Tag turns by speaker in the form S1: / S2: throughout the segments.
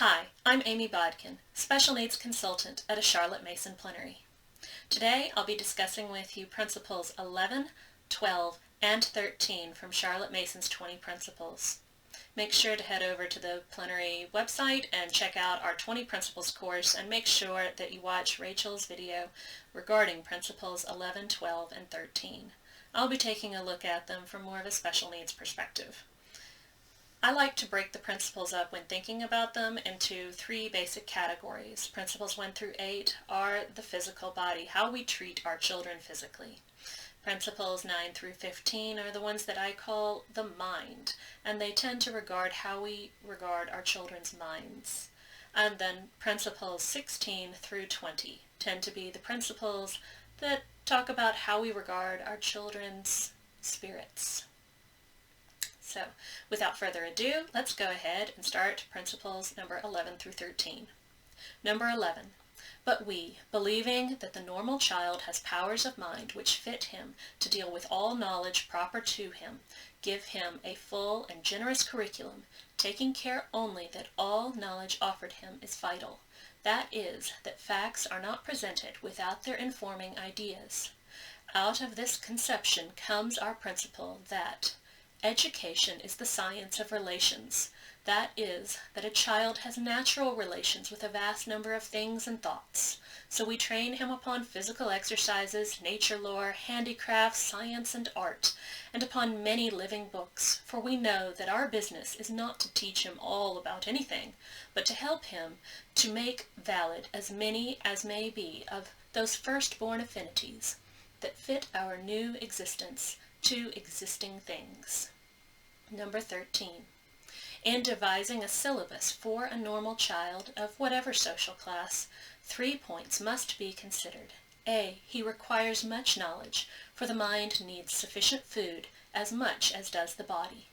S1: Hi, I'm Amy Bodkin, Special Needs Consultant at A Charlotte Mason Plenary. Today I'll be discussing with you Principles 11, 12, and 13 from Charlotte Mason's 20 Principles. Make sure to head over to the Plenary website and check out our 20 Principles course, and make sure that you watch Rachel's video regarding Principles 11, 12, and 13. I'll be taking a look at them from more of a special needs perspective. I like to break the principles up when thinking about them into three basic categories. Principles 1 through 8 are the physical body, how we treat our children physically. Principles 9 through 15 are the ones that I call the mind, and they tend to regard how we regard our children's minds. And then principles 16 through 20 tend to be the principles that talk about how we regard our children's spirits. So, without further ado, let's go ahead and start principles number 11 through 13. Number 11. But we, believing that the normal child has powers of mind which fit him to deal with all knowledge proper to him, give him a full and generous curriculum, taking care only that all knowledge offered him is vital. That is, that facts are not presented without their informing ideas. Out of this conception comes our principle that education is the science of relations. That is, that a child has natural relations with a vast number of things and thoughts. So we train him upon physical exercises, nature lore, handicrafts, science, and art, and upon many living books, for we know that our business is not to teach him all about anything, but to help him to make valid as many as may be of those first-born affinities that fit our new existence to existing things. Number 13. In devising a syllabus for a normal child of whatever social class, 3 points must be considered. A. He requires much knowledge, for the mind needs sufficient food as much as does the body.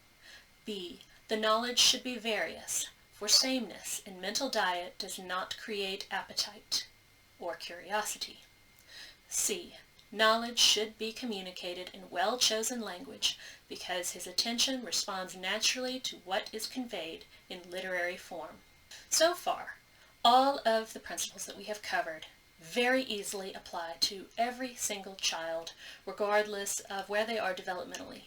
S1: B. The knowledge should be various, for sameness in mental diet does not create appetite or curiosity. C. Knowledge should be communicated in well-chosen language because his attention responds naturally to what is conveyed in literary form. So far, all of the principles that we have covered very easily apply to every single child, regardless of where they are developmentally.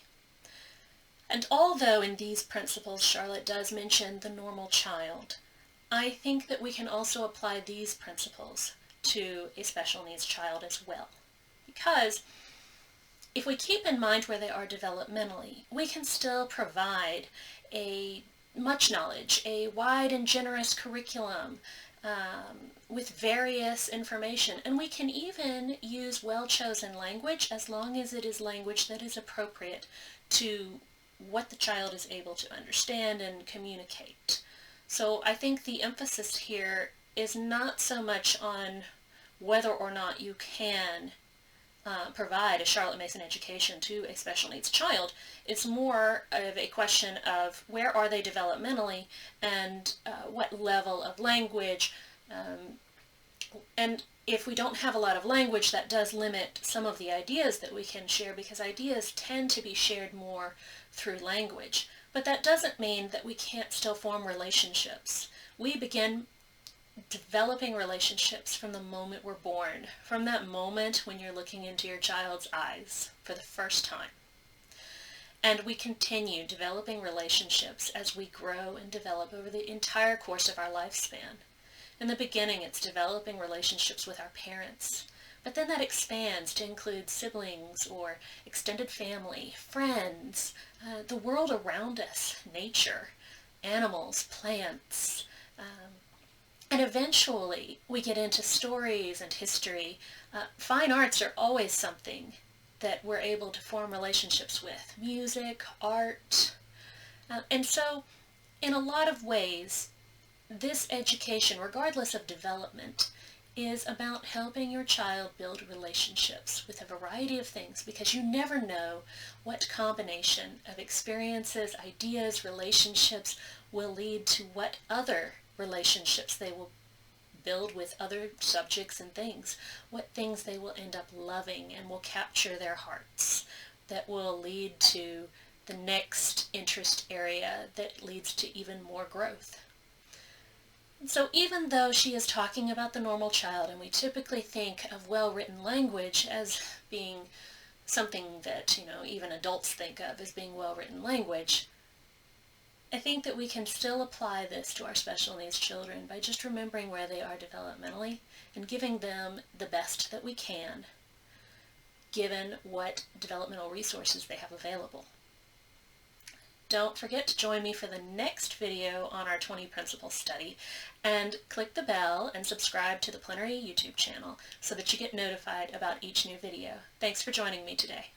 S1: And although in these principles Charlotte does mention the normal child, I think that we can also apply these principles to a special needs child as well. Because if we keep in mind where they are developmentally, we can still provide much knowledge, a wide and generous curriculum with various information. And we can even use well-chosen language as long as it is language that is appropriate to what the child is able to understand and communicate. So I think the emphasis here is not so much on whether or not you can provide a Charlotte Mason education to a special needs child. It's more of a question of where are they developmentally and what level of language. And if we don't have a lot of language, that does limit some of the ideas that we can share, because ideas tend to be shared more through language. But that doesn't mean that we can't still form relationships. We begin developing relationships from the moment we're born, from that moment when you're looking into your child's eyes for the first time. And we continue developing relationships as we grow and develop over the entire course of our lifespan. In the beginning, it's developing relationships with our parents, but then that expands to include siblings or extended family, friends, the world around us, nature, animals, plants, and eventually we get into stories and history. Fine arts are always something that we're able to form relationships with. Music, art. And so in a lot of ways, this education, regardless of development, is about helping your child build relationships with a variety of things, because you never know what combination of experiences, ideas, relationships will lead to what other relationships they will build with other subjects and things, what things they will end up loving and will capture their hearts, that will lead to the next interest area that leads to even more growth. So even though she is talking about the normal child, and we typically think of well-written language as being something that, even adults think of as being well-written language, I think that we can still apply this to our special needs children by just remembering where they are developmentally and giving them the best that we can, given what developmental resources they have available. Don't forget to join me for the next video on our 20 Principles study, and click the bell and subscribe to the Plenary YouTube channel so that you get notified about each new video. Thanks for joining me today.